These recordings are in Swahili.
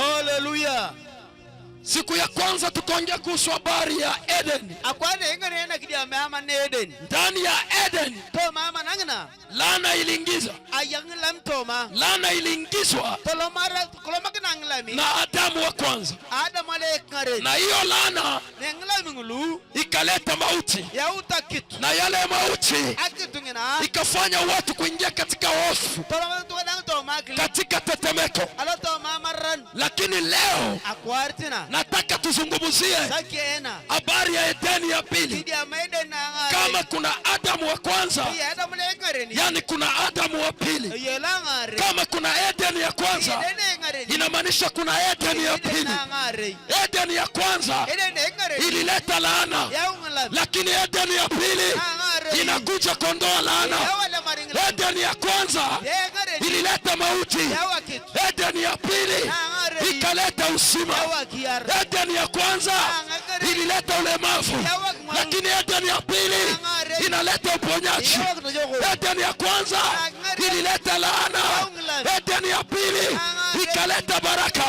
Hallelujah. Siku ya kwanza tukaongea kuhusu habari ya Eden. Akwane ngene kidia mama ne Eden. Ndani ya Eden To mama nangna. laana iliingizwa. Ayanglam toma. Laana iliingizwa Tolomara kolomaka nglami. na Adamu wa kwanza. Adam ale ngare. Na hiyo laana Nglami ngulu. ikaleta mauti. Ya utakitu. Na yale mauti Akitungena. ikafanya watu kuingia katika hofu. Tolomara tuwadang toma. Katika tetemeko. Alo toma maran. Lakini leo Akwartina. nataka tuzungumzie Sakiena. habari ya Edeni ya pili. Kidia maiden na Kama kuna Adamu wa kwanza, ya Adam le ngare ni. yani kuna Adamu wa pili. Yela ngare. Kama kuna Edeni ya kwanza, inamaanisha kuna Edeni ya pili. Edeni ya kwanza ilileta laana, lakini Edeni ya pili inakuja kondoa laana. Edeni ya kwanza ilileta mauti, Edeni ya pili ikaleta uzima. Edeni ya kwanza ilileta ulemavu, lakini Edeni ya pili inaleta uponyaji. Edeni ya kwanza ilileta laana, Edeni ya pili ikaleta baraka.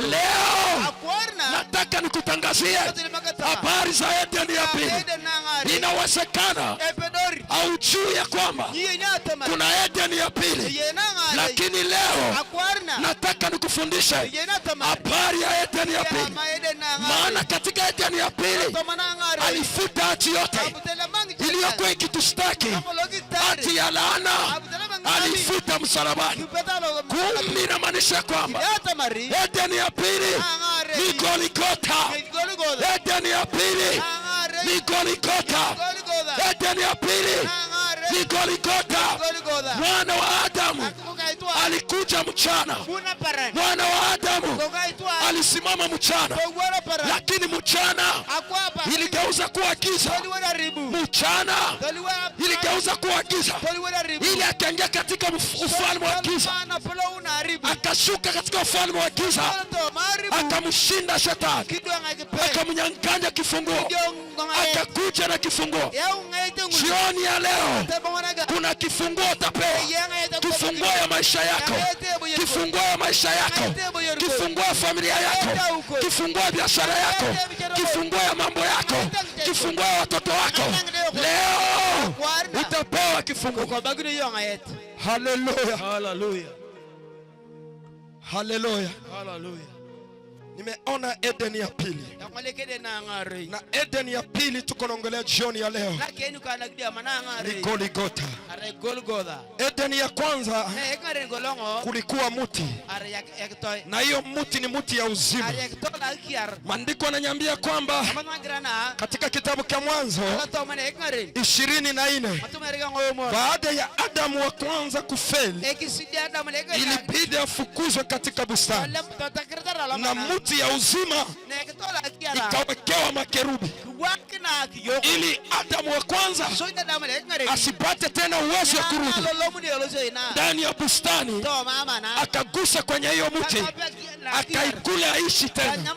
Leo nataka nikutangazie habari za Edeni ya pili. Inawezekana haujui ya kwamba kuna Edeni ya pili, lakini leo nataka nikufundishe habari ya Edeni ya pili. Maana katika Edeni ya pili alifuta hati yote iliyokuwa ikitustaki, hati ya laana alifuta msalabani. Kumbe inamaanisha kwamba Edeni ya pili ni Golgotha. Edeni ya pili ni Golgotha. Edeni ya pili ni Golgotha. Mwana wa Adamu alikuja mchana, mwana wa Adamu alisimama mchana, lakini mchana iligeuza kuwa giza. Mchana iligeuza kuwa giza, ili akaingia katika ufalme wa giza, akashuka katika ufalme wa giza, akamshinda shetani, akamnyang'anya kifunguo, akakuja na kifunguo. Jioni ya leo kuna kifunguo utapewa, kifunguo ya maisha yako, kifunguo ya maisha yako, kifunguo ya familia yako, kifunguo ya biashara yako, kifunguo ya mambo yako, kifunguo ya watoto wako. Leo utapewa kifunguo. Hallelujah, Hallelujah. hallelujah, Hallelujah. Nimeona Edeni ya pili, na Edeni ya pili tuko naongelea jioni ya leo ni Golgotha. Edeni ya kwanza kulikuwa muti, na hiyo muti ni muti ya uzima. Maandiko yananiambia kwamba katika kitabu cha Mwanzo 24, baada ya Adamu wa kwanza kufeli, ilibidi afukuzwe katika bustani, na muti ya uzima ikawekewa makerubi, ili Adamu wa kwanza asipate tena uwezo wa kurudi ndani ya bustani. Akagusa kwenye hiyo muti, akaikula aishi tena,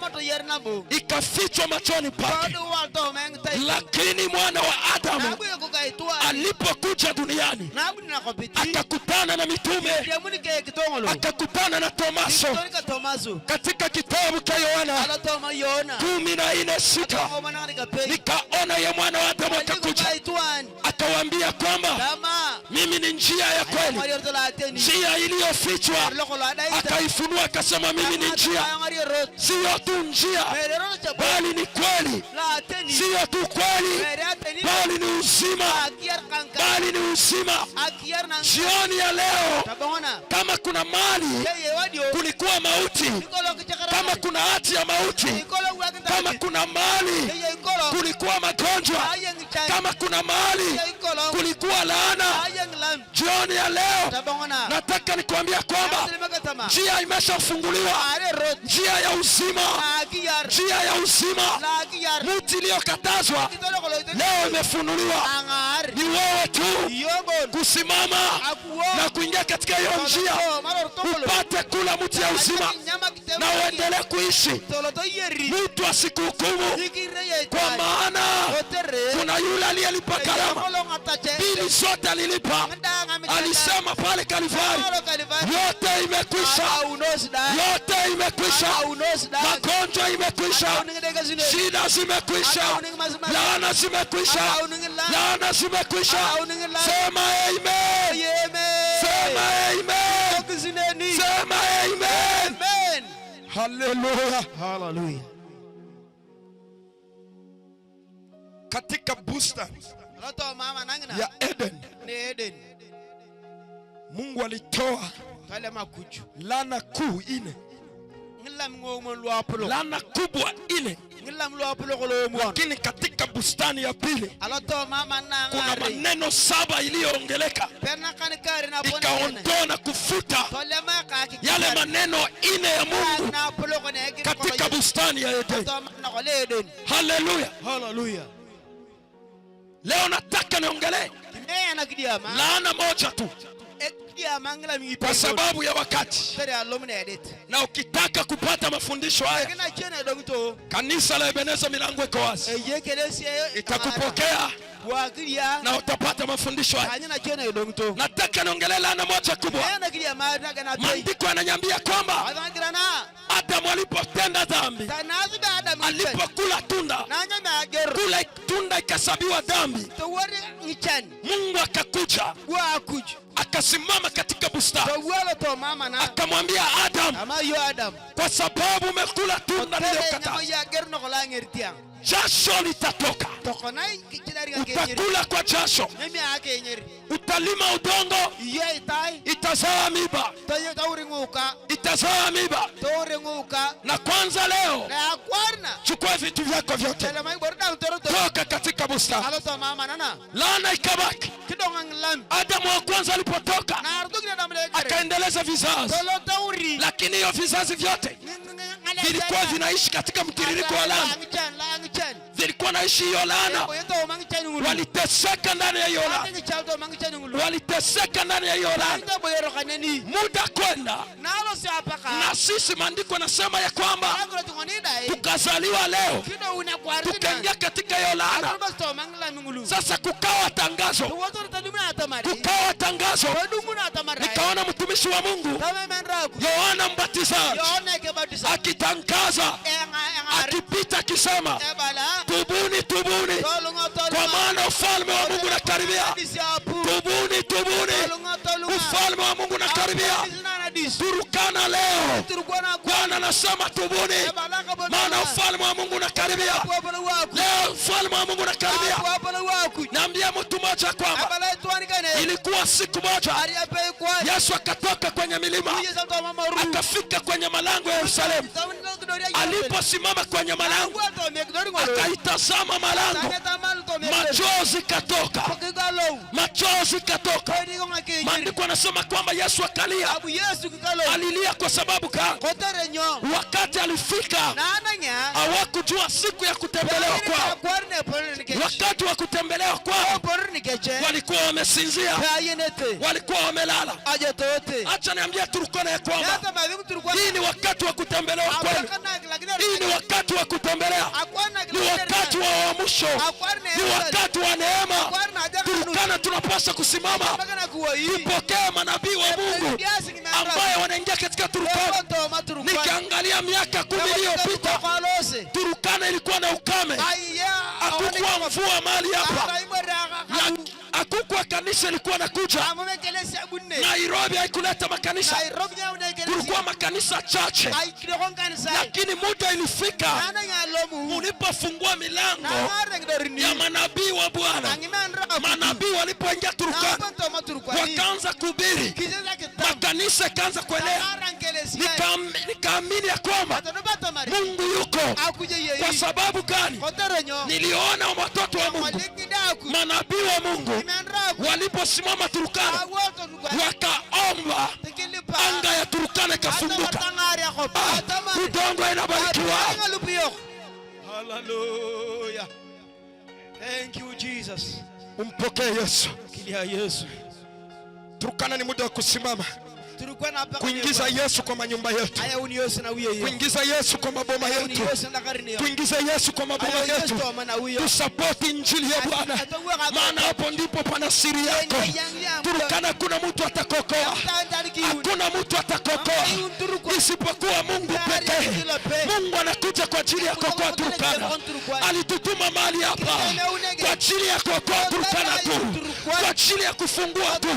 ikafichwa machoni pake. Lakini mwana wa Adamu alipokuja duniani, akakutana na mitume, akakutana na Tomaso. Katika kitabu cha Yohana 14:6, nikaona ya mwana wa Adamu akakuja, akawaambia kwamba mimi ni njia ya kweli, njia iliyofichwa. Akaifunua akasema, mimi ni njia, sio tu njia bali ni kweli, sio tu kweli bali ni uzima, bali ni uzima. Jioni ya leo, kama kuna mali kulikuwa mauti, kama kuna hati ya mauti, kama kuna mali kulikuwa magonjwa, kama kuna mali kulikuwa laana, jioni ya leo nataka nikwambia kwamba njia imeshafunguliwa, njia ya uzima, njia ya uzima. Muti iliyokatazwa leo imefunuliwa. Ni wewe tu kusimama na kuingia katika hiyo njia, upate kula muti ya uzima na uendelee kuishi. Mtu asikuhukumu, kwa maana kuna yule aliyelipa gharama, bili zote alilipa. Alisema pale Kalvari, yote yote imekwisha, yote imekwisha, magonjwa imekwisha, shida zimekwisha, laana zimekwisha, laana zimekwisha. Sema amen, sema amen, sema amen. Haleluya, haleluya. Katika bustani ya Eden, Mungu alitoa laana kuu ine, laana kubwa ine. Lakini katika bustani ya pili kuna maneno 7 iliyoongeleka, ikaondoa na kufuta yale maneno ine ya Mungu katika bustani ya Eden. Haleluya, haleluya. Leo nataka niongelee laana moja tu kwa sababu ya wakati, na ukitaka kupata mafundisho haya, kanisa la Ebeneza milango iko wazi, itakupokea na utapata mafundisho haya. Nataka niongelee laana moja kubwa. Maandiko yananiambia kwamba Adamu alipotenda dhambi, alipokula tunda, kula tunda ikasabiwa dhambi, Mungu akakuja akasimama katika bustani, akamwambia Adam, kwa sababu umekula tunda niliyokataza, jasho litatoka, utakula kwa jasho, utalima udongo, itazaa miba, itazaa miba. Na kwanza leo chukua vitu vyako vyote, toka katika bustani. Laana ikabaki. Adamu wa kwanza alipotoka akaendeleza vizazi, lakini hiyo vizazi vyote vilikuwa vinaishi katika mtiririko wa laana, vilikuwa naishi hiyo laana, waliteseka ndani ya hiyo laana, waliteseka ndani ya hiyo laana. Muda kwenda, na sisi maandiko nasema ya kwamba tukazaliwa leo, tukaingia katika hiyo laana. Sasa kukawa tangazo, kukawa tangazo. Nikaona mtumishi wa Mungu Yohana Mbatizaji akitangaza, akipita akisema, tubuni, tubuni, kwa maana ufalme wa Mungu unakaribia. Tubuni, tubuni, ufalme wa Mungu unakaribia. Turukana leo, Bwana anasema tubuni, maana ufalme wa Mungu unakaribia. Leo ufalme wa Mungu unakaribia. Naambia mtu mmoja kwamba ilikuwa siku moja Yesu akatoka kwenye milima, akafika kwenye malango ya Yerusalemu. Aliposimama kwenye malango, akaitazama malango, machozi katoka, machozi katoka. Maandiko yanasema kwamba Yesu akalia. Alilia kwa sababu wakati alifika hawakujua siku ya kutembelewa kwao. Wakati wa kutembelewa kwao walikuwa wamesinzia, walikuwa wamelala. Acha niambie Turkana ya kwamba hii ni wakati wa kutembelewa kwenu. Hii ni wakati wa kutembelea, ni wakati wa uamsho, ni wakati wa neema. Turkana tunapaswa kusimama, tupokee manabii wa Mungu ambaye wanaingia katika Turkana. Nikaangalia miaka 10 iliyopita, Turkana ilikuwa na ukame, hakukuwa mvua mahali hapa, hakukuwa kanisa ilikuwa nakuja. Nairobi haikuleta makanisa, kulikuwa makanisa chache, lakini muda ilifika ulipofungua milango ya manabii wa Bwana. Manabii walipoingia Turkana wakaanza kuhubiri, makanisa kaanza kuenea. Nikaamini ya kwamba Mungu yuko. Kwa sababu gani? Niliona watoto wa Mungu, manabii wa Mungu waliposimama Turkana wakaomba, anga ya Turkana ikafunguka, udongo inabarikiwa. Hallelujah. Thank you Jesus. Umpokee Yesu. Kilia Yesu. Turkana ni muda wa kusimama. kuingiza Yesu kwa manyumba yetu, kuingiza Yesu kwa maboma yetu, kuingiza Yesu kwa maboma yetu, tusapoti injili ya Bwana, maana hapo ndipo pana siri yako. Turkana kuna mtu atakokoa, hakuna mtu atakokoa isipokuwa Mungu pekee. Mungu anakuja kwa ajili ya kuokoa Turkana. Alitutuma mahali hapa kwa ajili ya kuokoa Turkana tu, kwa ajili ya kufungua tu.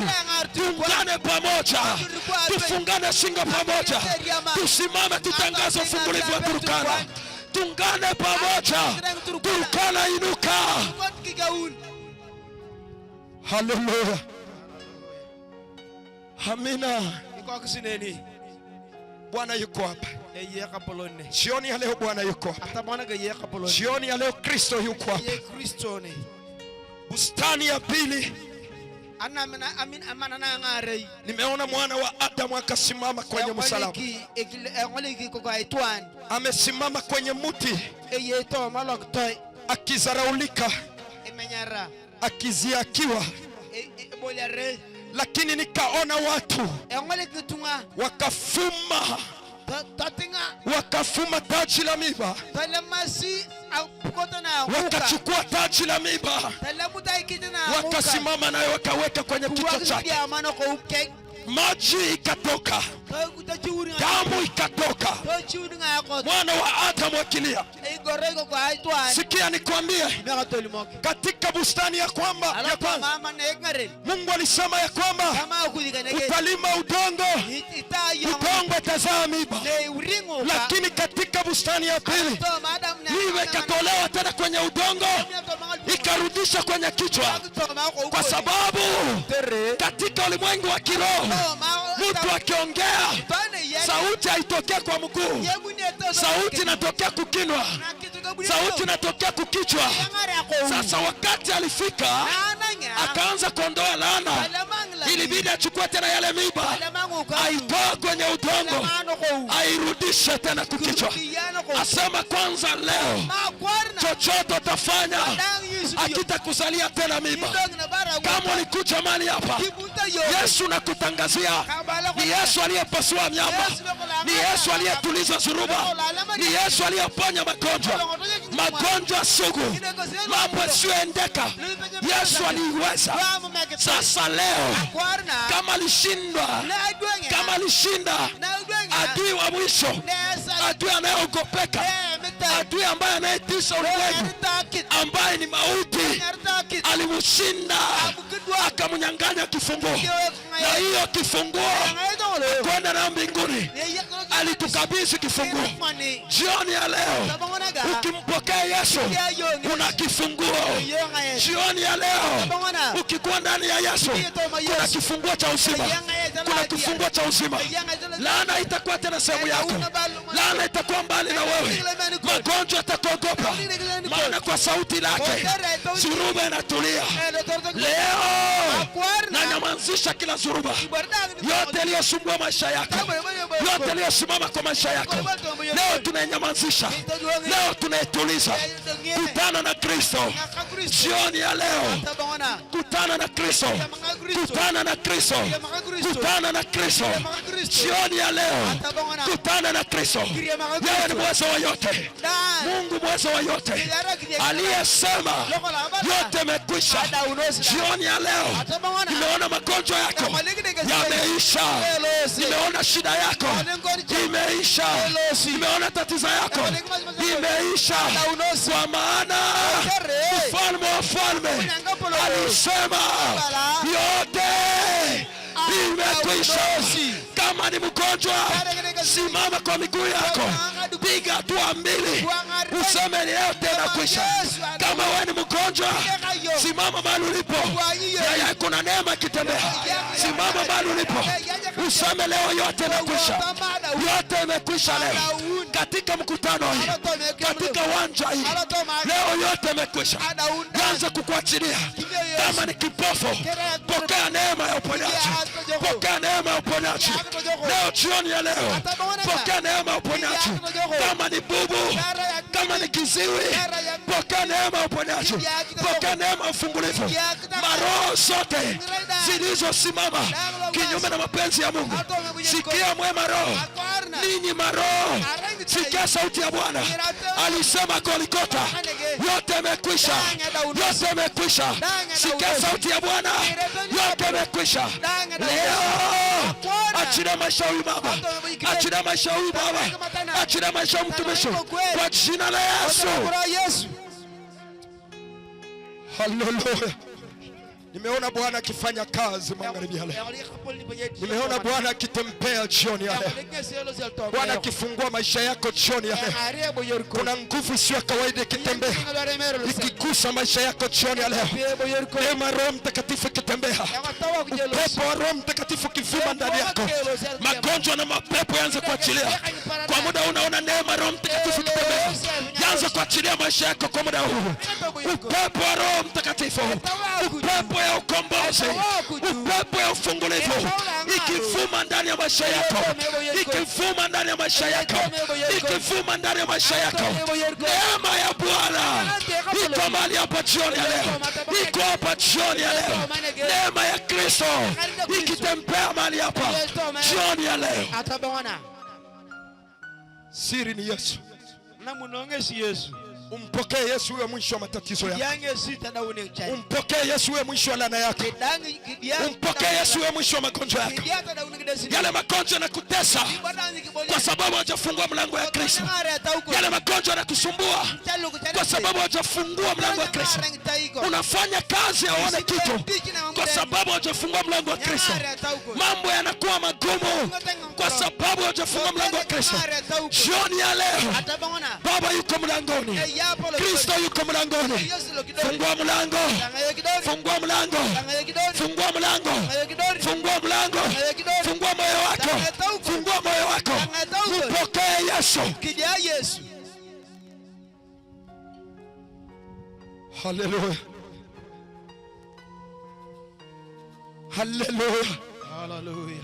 Tuungane pamoja, tufungane shingo pamoja, tusimame tutangaze ufungulivu wa Turkana. Tuungane pamoja, Turkana inuka. Haleluya, amina. Bwana yuko hapa jioni ya leo. Bwana yuko hapa jioni ya leo. Kristo yuko hapa. Bustani ya pili, nimeona mwana wa Adamu akasimama kwenye msalaba. Amesimama kwenye mti akizaraulika, akiziakiwa, lakini nikaona watu wakafuma taji la miba, wakachukua taji la miba, wakasimama nayo wakaweka kwenye kichwa chake. Maji ikatoka, damu ikatoka, mwana wa Adamu akilia. Sikia nikwambie, katika bustani ya kwamba Mungu alisema ya kwamba utalima udongo, udongo itazaa miba. Lakini katika bustani ya pili, miba ikatolewa tena kwenye udongo, ikarudisha kwenye kichwa, kwa sababu katika ulimwengu wa kiroho mtu akiongea sauti haitokea kwa mguu, sauti inatokea kukinwa, sauti inatokea kukichwa. Sasa wakati alifika akaanza kuondoa laana, ilibidi achukue tena yale miba, aitoa kwenye udongo, airudishe tena kukichwa. Asema kwanza leo chochote utafanya akitakusalia tena miba. Kama ulikuja mali hapa, Yesu nakutangazia, ni Yesu aliyepasua miamba, ni Yesu aliyetuliza zuruba, ni Yesu aliyeponya magonjwa sugu, mambo yasiyoendeka. Yesu aliweza. Sasa leo kama alishinda adui wa mwisho, adui anayeogopeka, adui ambaye anayetisha ulimwengu, ambaye ni mauti, alimushinda, akamnyang'anya kifunguo. Na hiyo kifunguo kwenda na mbinguni, alitukabidhi kifunguo. Jioni ya leo ukimpokea Yesu una kifunguo. Jioni ya leo ukikuwa ndani ya Yesu kuna kifunguo cha uzima, kuna kifunguo cha uzima. Laana itakuwa tena sehemu yako, laana itakuwa mbali na wewe, magonjwa yatakuogopa, maana kwa sauti lake zuruba inatulia. Leo na nyamazisha kila zuruba yote iliyosumbua maisha yako, yote iliyosimama kwa maisha yako, leo tunainyamazisha, leo tunaituliza. Kutana na Kristo jioni ya leo, kutana na Kristo, kutana na Kristo, kutana na Kristo jioni ya leo, kutana na Kristo. Yeye ni mweza wa yote, Mungu mweza wa yote, aliyesema yote yamekwisha. Jioni ya leo nimeona magonjwa yako yameisha, nimeona shida yako imeisha, nimeona tatizo yako imeisha, kwa maana mfalme wa falme alisema yote imekwisha. Kama ni mgonjwa, simama kwa miguu yako, piga hatua mbili, useme leo tena kwisha. Kama wewe ni mgonjwa, simama mahali ulipo, yeye kuna neema ikitembea. Simama mahali ulipo, useme leo yote imekwisha, yote imekwisha leo. Katika mkutano hii, katika uwanja hii, leo yote imekwisha. Anza kukuachilia. Kama ni kipofu, pokea neema ya uponyaji, pokea neema ya uponyaji leo. Jioni ya leo pokea neema ya uponyaji. Kama ni bubu, Kama ni kiziwi, pokea neema ya uponyaji, pokea neema ya ufungulivu. Maroho zote zilizosimama kinyume na mapenzi ya Mungu, sikia mwema roho. Ninyi maroho, sikia sauti ya Bwana. Alisema Golgotha, yote yamekwisha, yote yamekwisha. Sikia sauti ya Bwana, yote yamekwisha. Leo achilia maisha huyu mama, achilia maisha huyu baba, achilia maisha mtumishi kwa jina la Yesu. Haleluya. Nimeona Bwana akifanya kazi magharibi ya leo. Nimeona Bwana akitembea jioni ya leo. Bwana akifungua maisha yako jioni ya leo. Kuna nguvu isiyo kawaida ikitembea, ikigusa maisha yako jioni ya leo. Neema Roho Mtakatifu ikitembea, upepo wa Roho Mtakatifu kivuma ndani yako. Magonjwa na mapepo yaanze kuachilia. Kwa muda unaona neema Roho Mtakatifu ikitembea, yaanze kuachilia maisha yako kwa muda huu. Upepo wa Roho Mtakatifu, upepo ya ukombozi, upepo ya ufungulivu ikivuma ndani ya maisha yako, ikivuma ndani ya maisha yako, ikivuma ndani ya maisha yako. Neema ya Bwana iko mahali hapa jioni ya leo, iko hapa jioni ya leo. Neema ya Kristo ikitembea mahali hapa jioni ya leo. Siri ni Yesu. Umpokee Yesu uwe mwisho wa matatizo yako. Umpokee Yesu uwe mwisho wa laana yako. Umpokee Yesu uwe mwisho wa magonjwa yako. Yale magonjwa yanakutesa kwa sababu hujafungua mlango ya Kristo. Yale magonjwa yanakusumbua kwa sababu hujafungua mlango wa Kristo. Unafanya kazi hauna kitu kwa sababu hujafungua mlango wa Kristo. Mambo yanakuwa magumu kwa sababu hujafungua mlango wa Kristo. Jioni ya leo Baba yuko mlangoni, Kristo yuko mlangoni. Fungua mlango, fungua mlango, fungua mlango, fungua mlango, fungua moyo wako, fungua moyo wako. Mpokee Yesu. Haleluya, haleluya, haleluya.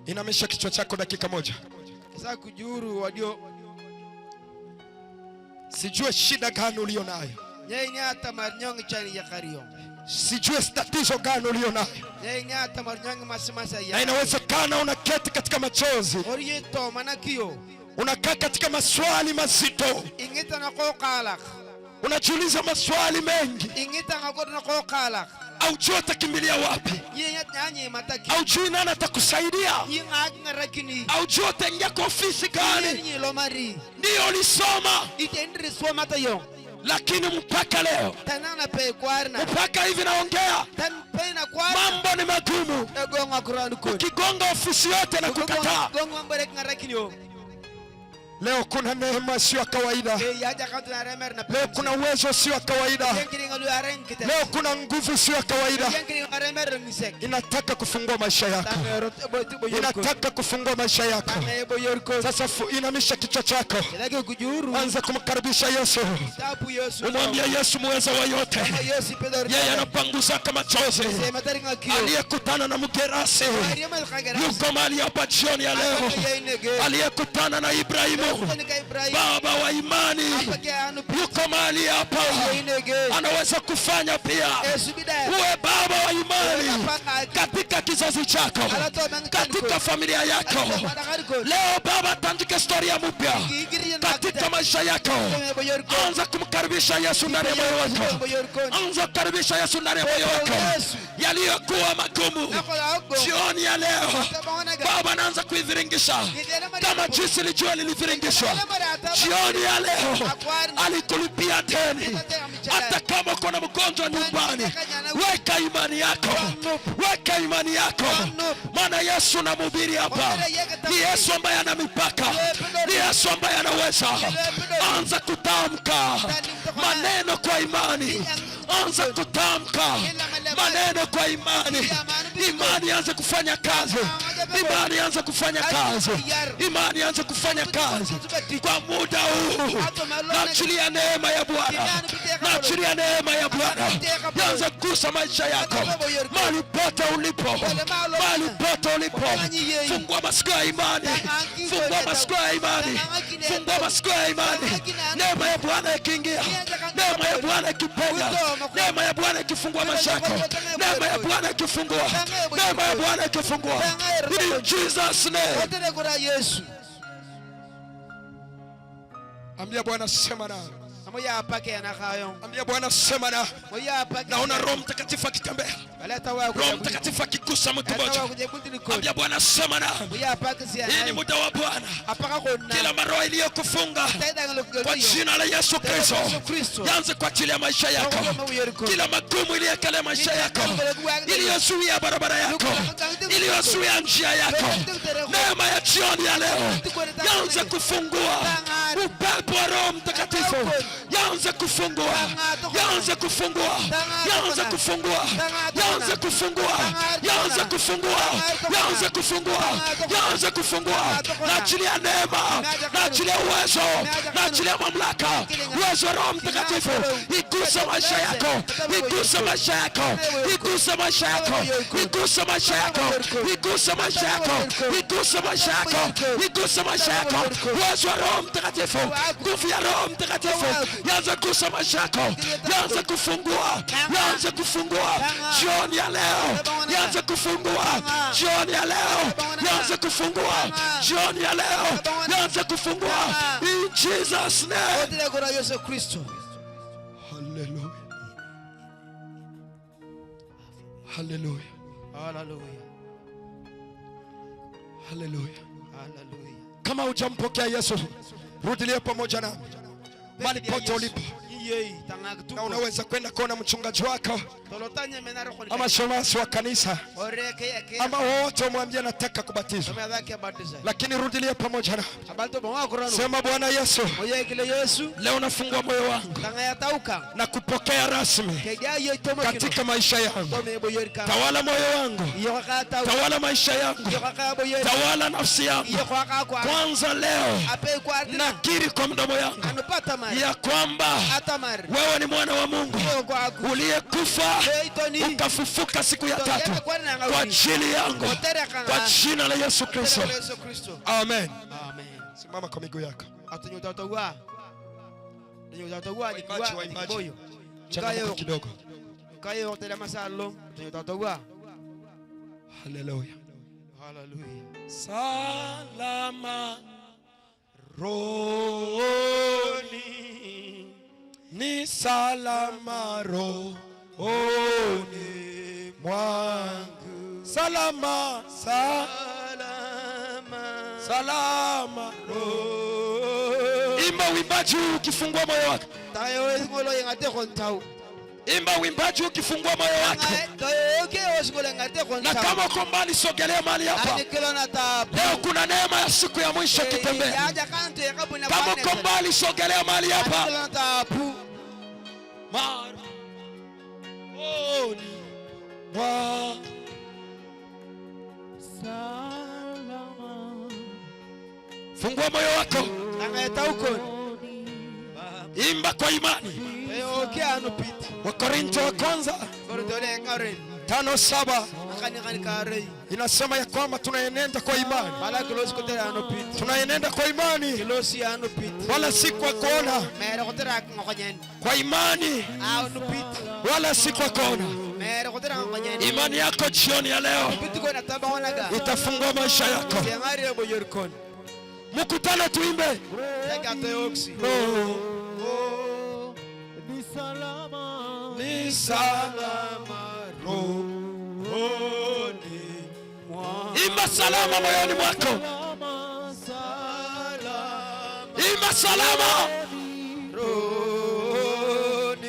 Inamisha kichwa chako dakika moja. Sijue shida gani ulio nayo, sijue tatizo gani ulio nayo, na inawezekana unaketi katika machozi, unakaa katika maswali mazito, unajiuliza maswali mengi, aujui utakimbilia wapi, aujui nani atakusaidia, aujui utaingia kwa ofisi gani. Ndio ulisoma, lakini mpaka leo, mpaka hivi naongea, mambo ni magumu. Ukigonga ofisi yote na kukataa. Leo kuna neema sio kawaida. Leo kuna uwezo sio kawaida. Leo kuna nguvu sio kawaida. Inataka kufungua maisha yako, inataka kufungua maisha yako. Sasa inamisha kichwa chako, anza kumkaribisha Yesu. Umwambie Yesu muweza wa yote, yeye anapanguza kama chozi. Aliyekutana na Mgerasi yuko mahali hapa jioni ya leo. Aliyekutana na Ibrahimu, baba wa imani, yuko mahali hapa. Anaweza kufanya pia uwe baba wa imani katika kizazi chako, katika familia yako. Leo Baba tandika historia mpya katika maisha yako. Anza kumkaribisha Yesu ndani ya moyo wako, anza kukaribisha Yesu ndani ya moyo wako. Yaliyokuwa magumu jioni ya leo, Baba anaanza kuidhiringisha kama jinsi lijua liliviringishwa. Jioni ya leo alikulipia deni. Hata kama kuna mgonjwa nyumbani, weka imani yako, weka imani yako, maana Yesu namhubiri hapa ni Yesu ambaye ana mipaka, ni Yesu ambaye anaweza. Anza kutamka maneno kwa imani, anza kutamka maneno kwa imani. Imani anza kufanya kazi, imani anza kufanya kazi, imani anza kufanya kufanya kazi kwa muda huu. Naachilia neema ya Bwana, naachilia neema ya Bwana ianze kugusa maisha yako mahali pote ulipo, mahali pote ulipo. Fungua masikio ya imani, fungua masikio ya imani, fungua masikio ya imani. Neema ya Bwana ikiingia, neema ya Bwana ikipenya, neema ya Bwana ikifungua maisha yako, neema ya Bwana ikifungua, neema ya Bwana ikifungua. In Jesus name. Ambia Bwana sema na. Ambia Bwana sema na. Naona Roho Mtakatifu akitembea, Roho Mtakatifu akigusa mtu mmoja. Ambia Bwana sema na. Hii ni muda wa Bwana. Kila maroho iliyokufunga kwa jina la Yesu Kristo yaanze kuachilia maisha yako. Kila magumu iliyokalia maisha yako, iliyozuia barabara yako, iliyozuia njia yako, neema ya jioni ya leo yaanze kufungua. Upepo wa Roho Mtakatifu yaanze kufungua, yaanze kufungua, yaanze kufungua, yaanze kufungua, yaanze kufungua, yaanze kufungua, yaanze kufungua. Naachilia neema, naachilia uwezo, naachilia mamlaka. Uwezo wa Roho Mtakatifu iguse maisha yako, iguse maisha yako, iguse maisha yako, iguse maisha yako, iguse maisha yako, iguse maisha yako, iguse maisha yako. Uwezo wa Roho Mtakatifu, nguvu ya Roho Mtakatifu yaanze kugusa maisha yako, yaanze kufungua, yaanze kufungua jioni ya leo, yaanze kufungua jioni ya leo, yaanze kufungua jioni ya leo, yaanze kufungua in Jesus name. Hallelujah, hallelujah, hallelujah, hallelujah, hallelujah. Kama hujampokea Yesu, rudilia pamoja nami mahali pote ulipo, na unaweza kwenda kuona mchungaji wako ama shemasi wa kanisa ama wote, umwambie nataka kubatizwa, lakini rudilia pamoja na sema, Bwana Yesu, leo nafungua moyo wangu na kupokea rasmi katika maisha yangu. Tawala moyo wangu, tawala maisha yangu, tawala nafsi yangu. Kwanza leo nakiri kwa mdomo yangu ya kwamba wewe ni mwana wa Mungu uliyekufa ukafufuka siku ya tatu kwa ajili yangu, kwa jina la Yesu Kristo. Amen. Simama kwa miguu yako. Kidogo. Hallelujah. Hallelujah. Salama rohoni, ni salama rohoni mwangu. Salama, salama, salama rohoni. Imba wimbaji ukifungua moyo wako. Imba wimbaji ukifungua moyo wako. Na kama uko mbali, sogelea mahali hapa. Leo kuna neema ya siku ya mwisho kitembea. Kama uko mbali, sogelea mahali hapa. Fungua moyo wako. Imba kwa imani. Wakorintho wa kwanza 5:7 inasema ya kwamba tunaenenda kwa imani. Tunaenenda kwa imani, wala si kwa kuona. Kwa imani, wala si kwa kuona. Imani yako jioni ya leo itafungua maisha yako. Mkutano tuimbe. Ni salama rohoni mwangu. Imba salama moyoni mwako. Imba salama rohoni.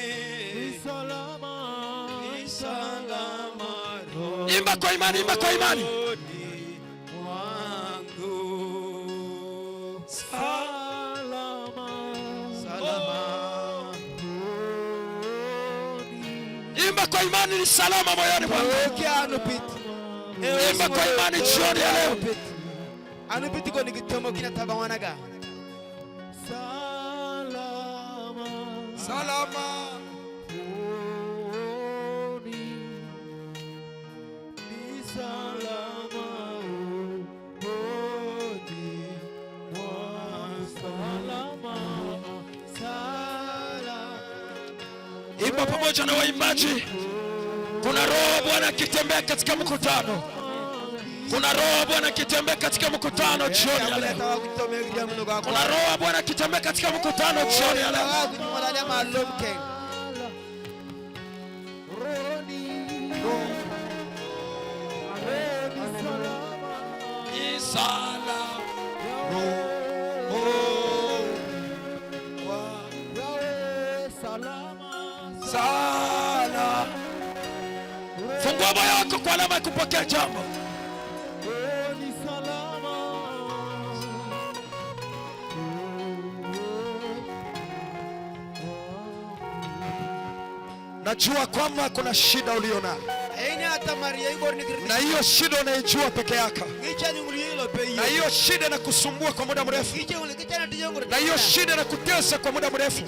Ni salama rohoni. Imba kwa imani, imba kwa imani. Imba kwa imani, ni salama moyoni mwako. Imba kwa imani jioni ya leo. anu bitiko ni kitomo kina tabawanaga salama imba pamoja na waimbaji. Kuna roho Bwana akitembea katika mkutano. Kuna roho Bwana akitembea katika mkutano jioni ya leo. Kuna roho Bwana akitembea katika mkutano jioni ya leo. Sala. Fungua moyo wako kwa alama ya kupokea jambo. Najua kwamba kuna shida uliona, na hiyo shida unaijua peke yako, na hiyo shida inakusumbua kwa muda mrefu, na hiyo shida inakutesa kwa muda mrefu.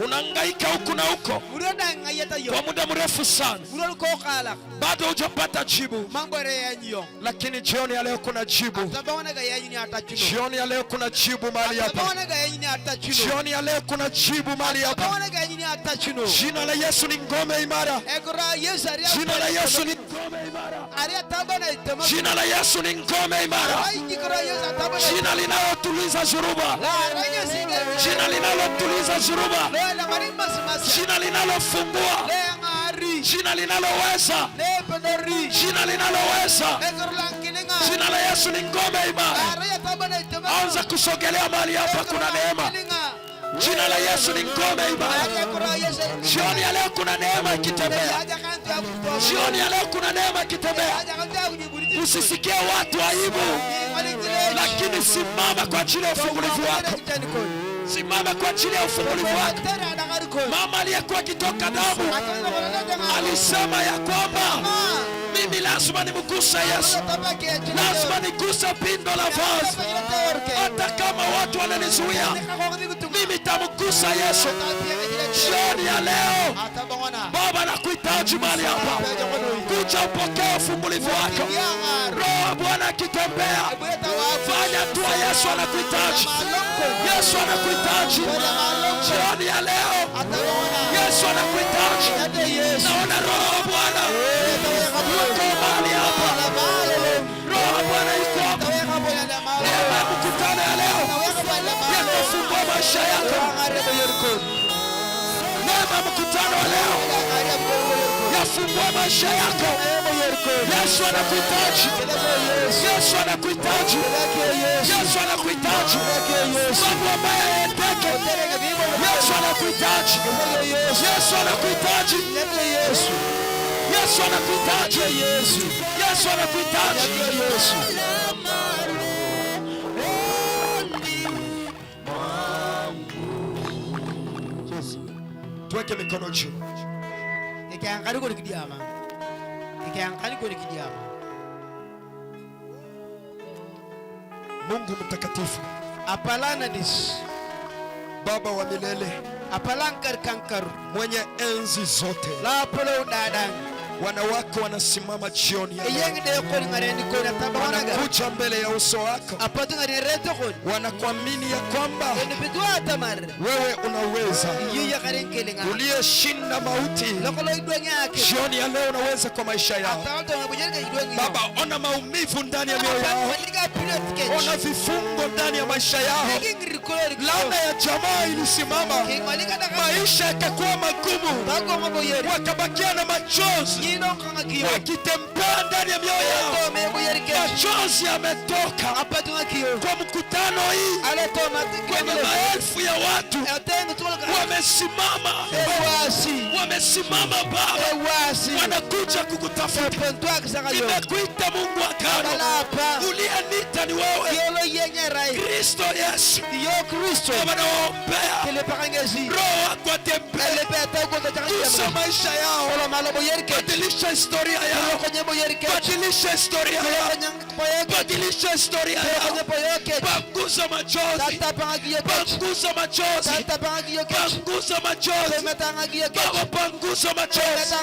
Unahangaika huku na huko kwa muda mrefu sana, bado hujapata jibu. Lakini jioni ya leo kuna jibu. Jioni ya leo kuna jibu mahali hapa. Jioni ya leo kuna jibu mahali hapa. Jina la Yesu ni ngome imara. Jina la Yesu ni ngome imara. Jina la Yesu ni ngome imara. Jina linalotuliza zuruba. Jina linalotuliza zuruba. Jina linalofungua. Jina linaloweza. Jina linaloweza. Jina la Yesu ni ngome imara. Anza kusogelea mahali hapa, kuna neema. Jina la Yesu ni ngome imara. Jioni ya leo kuna neema ikitembea. Jioni ya leo kuna neema ikitembea. Usisikie watu aibu, lakini simama kwa ajili ya ufungulivu wako. Simama kwa ajili ya ufungulivu wako. Mama aliyekuwa akitoka damu alisema ya kwamba mimi lazima nimguse Yesu, lazima niguse pindo la vazi, hata kama watu wananizuia, mimi nitamgusa Yesu. Jioni ya leo Baba nakuhitaji mahali hapa, kuja upokee ufungulivu wako. Roho Bwana akitembea, fanya tu. Yesu anakuhitaji, Yesu anakuhitaji jioni ya leo. Yesu anakuhitaji. Naona Roho Bwana yuko mahali hapa. Roho Bwana yuko hapa. Neema ya mkutano ya leo yakufungua maisha yako. Neema ya mkutano ya leo yafungua maisha yako. Yesu anakuhitaji. Yesu anakuhitaji. Yesu anakuhitaji. Mambo ambayo yateke. Yesu anakuhitaji. Yesu anakuhitaji. Yesu anakuhitaji. Yesu anakuhitaji. Tuweke mikono juu. Ikiangalia kwa kidiama. Ikiangalia kwa kidiama. Mungu mtakatifu, apalana dis Baba wa milele, apalankar kankar, mwenye enzi zote, la polo dadan, wanawako wanasimama jioni ya leo, wanakuja mbele ya uso wako, wanakuamini ya kwamba wewe unaweza, uliyeshinda mauti. Jioni ya leo unaweza kwa maisha yao. Baba, ona maumivu ndani ya mioyo yao, ona vifungo ndani ya maisha yao. Laana ya jamaa ilisimama, maisha yakakuwa magumu, wakabakia na machozi, wakitembea ndani ya mioyo yao. Machozi yametoka kwa mkutano hii, kwenye maelfu ya watu wamesimama, wamesimama Baba, wanakuja kukutafuta. Nimekuita Mungu wa agano, uliyeniita ni wewe, Kristo Yesu. Baba, nawaombea Roho wako atembee, gusa maisha yao, badilisha historia yao, badilisha historia yao. badilisha historia yao. Panguza machozi, panguza machozi, panguza machozi, Baba, panguza machozi.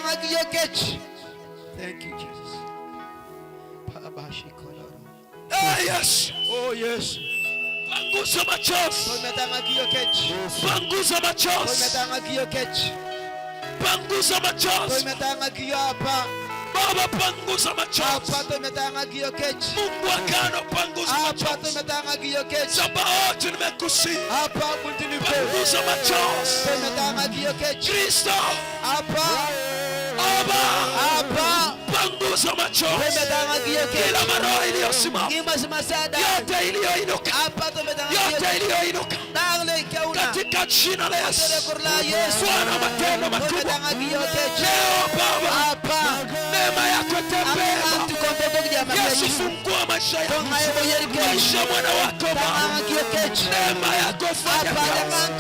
Thank you, Jesus. Yes. Oh, yes. Panguza machozi, panguza machozi, panguza machozi. Baba, panguza machozi. Mungu agano, panguza machozi. Sabaoth, nimekusihi, panguza machozi. Kristo, Baba, panguza machozi. Kila maroho iliyosimama, yote iliyoinuka, yote iliyoinuka, katika jina la Yesu. Bwana, matendo makubwa leo Baba, neema yako tembea. Yesu, fungua maisha yangu, maisha mwana wako Baba, neema yako fanya kazi.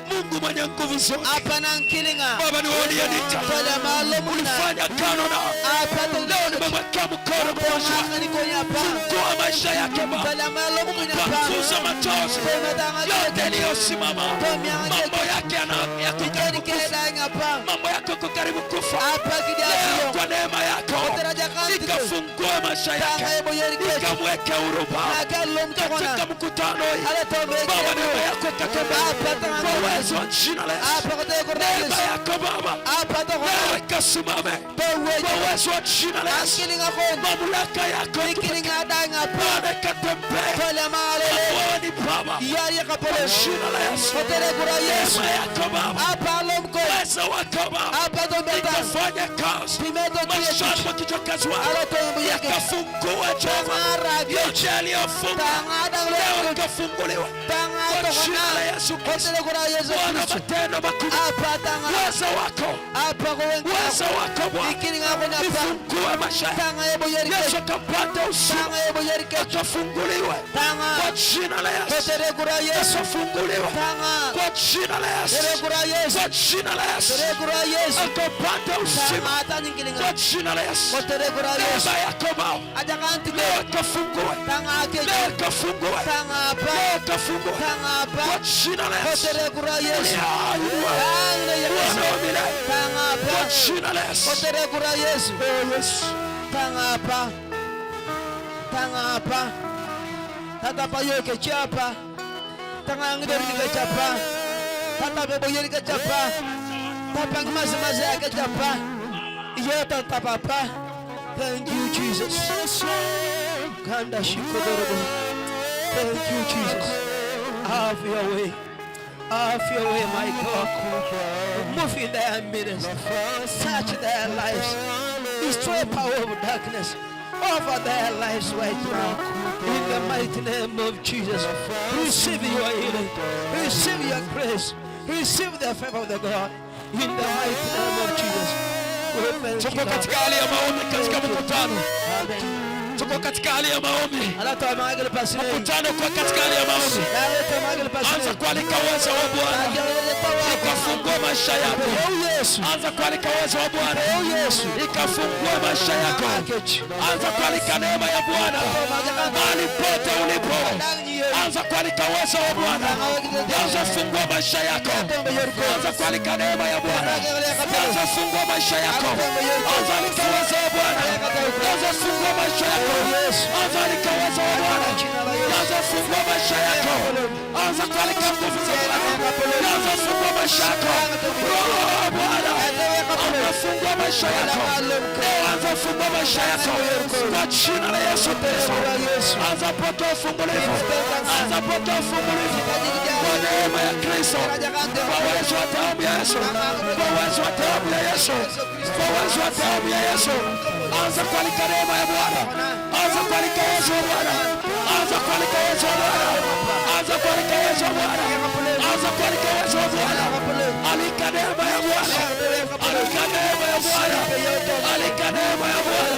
Mungu mwenye nguvu zote, Baba, niwaonie nita, ulifanya agano nao, leo nimemwekea mkono mmoja. Fungua maisha yake Baba, panguza machozi yote iliyosimama, mambo yake mambo yako yako karibu kufa. Leo kwa neema yako ikafungue maisha yake, ikamweke huru Baba, katika mkutano hii Baba, neema yako ikatembea kwa uwezo wa jina la Yesu. Neema yako Baba leo ikasimame kwa uwezo wa jina la Yesu. Mamlaka yako Bwana ikatembee. Wewe ni Baba kwa jina la Yesu. Neema yako Baba, uwezo wako Baba ikafanya kazi maishani mwa kijakazi wako, yakafungue Jehova yote yaliyofungwa leo ikafunguliwa kwa jina la Yesu Kristo. Bwana, matendo makubwa, uwezo wako, uwezo wako Bwana, ifungue maisha Yesu, akapata uzima, akafunguliwe kwa jina la Yesu. Yesu afunguliwe kwa jina la Yesu, kwa jina la Yesu, akapata uzima kwa jina la Yesu. Neema yako Baba leo ikafunguwe, leo ikafunguwe, leo ikafunguwe kwa jina la Yesu. Kwa jina la Yesu. Tangapa tatapa yoke chapa tangangidori ke chapa tatapa boyeri ke chapa tapang maze ke chapa yota tapapa. Thank you Jesus. Kanda shikodoro. Thank you Jesus. Have your way. Have your way, my God. Move in their midst. Touch their lives. Destroy power of darkness over their lives right now. In the mighty name of Jesus. Receive your healing. Receive your grace. Receive the favor of the God. In the mighty name of Jesus. Tuko katika hali ya maombi katika mkutano. Tuko katika hali ya maombi. Mkutano kwa katika hali ya maombi. Anza kualika uwezo wa Bwana ikafungua maisha yako. Anza kualika uwezo wa Bwana ikafungua maisha yako. Anza kualika neema ya Bwana mahali pote ulipo. Anza kualika uwezo wa Bwana. Anza fungua maisha yako. Anza kualika neema ya Bwana. Anza fungua maisha yako. Anza kualika uwezo wa Bwana. Anza fungua maisha yako. Anza kualika uwezo wa Bwana. Anza fungua maisha yako. Anza kualika nguvu za Bwana. Anza fungua maisha yako. Roho Bwana anza fungua maisha yako. Anza fungua maisha yako kwa jina la Yesu Kristo. Anza potoa fungulivu. Anza potoa fungulivu kwa neema ya Kristo, kwa uwezo wa damu ya Yesu, kwa uwezo wa damu ya Yesu, kwa uwezo wa damu ya Yesu. Anza kualika neema ya Bwana. Anza kualika uwezo wa Bwana. Anza kualika uwezo wa Bwana. Anza kualika uwezo wa Bwana. Anza kualika uwezo wa Bwana. Alika neema ya Bwana. Alika neema ya Bwana. Alika neema ya Bwana.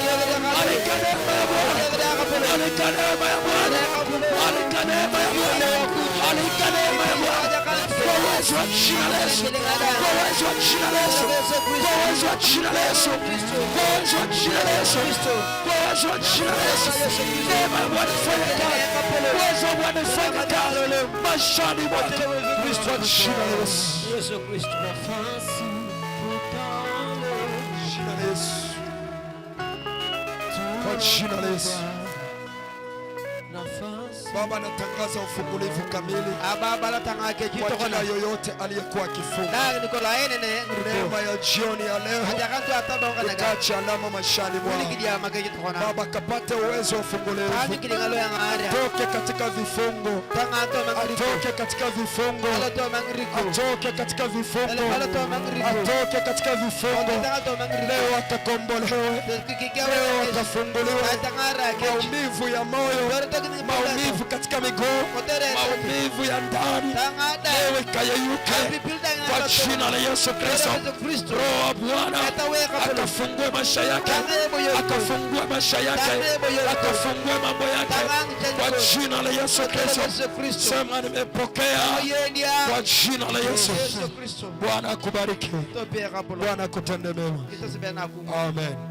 Alika neema ya Bwana. Alika neema ya Bwana. Alika neema ya Bwana. Alika neema ya Bwana. uwezo wa jina la Yesu, kwa uwezo wa jina la Yesu, kwa uwezo wa jina la Yesu, kwa uwezo wa jina la Yesu, kwa uwezo wa jina la Yesu. Neema ya Bwana ifanye kazi, uwezo wa Bwana ifanye kazi maishani mwako kwa jina la Yesu. Yesu Kristo. Jina la Yesu. Kwa jina la Yesu. Baba, natangaza ufungulivu kamili kwa kila yoyote aliyekuwa akifunga. Neema ya jioni ya leo ikache alama maishani mwao. Baba, kapate uwezo wa ufungulivu, atoke katika vifungo, atoke katika vifungo, atoke katika vifungo, atoke katika vifungo. Leo atakombolewe, leo atafunguliwe. Maumivu ya moyo, maumivu katika miguu, maumivu ya ndani, leo ikayeyuke kwa jina la Yesu Kristo. Roho wa Bwana akafungue maisha yake, akafungue maisha yake, akafungue mambo yake kwa jina la Yesu Kristo. Sema nimepokea kwa jina la Yesu. Bwana akubariki, Bwana akutende mema. Amen.